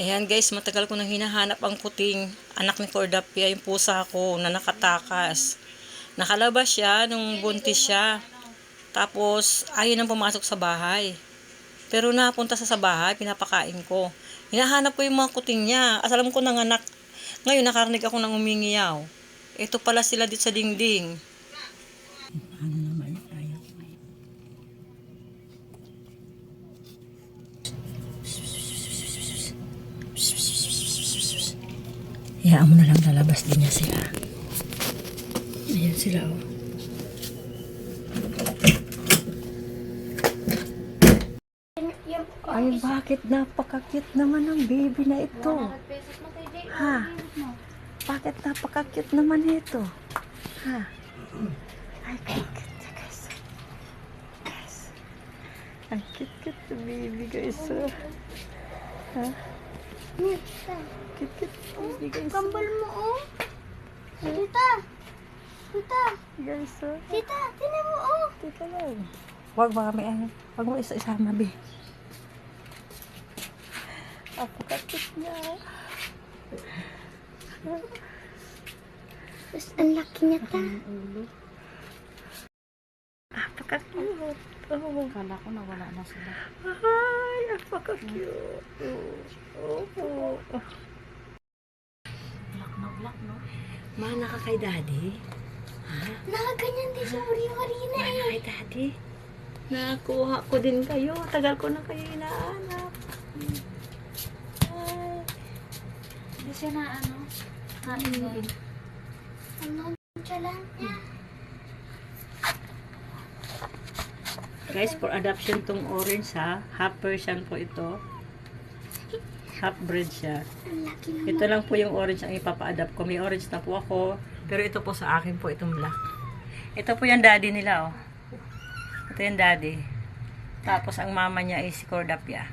Ayan guys, matagal ko nang hinahanap ang puting anak ni Cordapia, yung pusa ko na nakatakas. Nakalabas siya nung buntis siya. Tapos, ayaw nang pumasok sa bahay. Pero napunta sa bahay, pinapakain ko. Hinahanap ko yung mga kuting niya. Alam ko nang anak. Ngayon, nakarinig ako ng umingiyaw. Ito pala sila dito sa dingding. Ano naman tayo? Hayaan mo na lang, lalabas din niya sila. Ayan sila, oh. Ay, bakit napaka-cute naman ang baby na ito? Ha? Bakit napaka-cute naman ito? Ha? Ay, cute niya, guys. Guys. Ang cute-cute na baby, guys. Ha? Cute-cute baby, guys. Kambal mo, oh. Tita. Tita. Guys, Tita, tinan mo, oh. tita lang. Huwag mo isa-isama, be. Napaka-cute niya. Mas ang laki niya, ta. Napaka-cute. Oh. Kala ko nawala na sila. Ay, napaka-cute. Oh. Black, no? Mana ka kay daddy? Ha? Nakaganyan din siya uri-urina, Mana eh. kay daddy? Nakuha ko din kayo. Tagal ko na kayo inaanap. Ay. Hindi siya na kain. Ang nonchalant niya. Guys, for adoption tong orange ha. Half Persian po ito. Half bred siya. Ang laki naman. Ito lang po yung orange ang ipapa-adapt ko. May orange na po ako. Pero ito po sa akin po, itong black. Ito po yung daddy nila, oh. Ito yung daddy. Tapos ang mama niya is si Cordapia.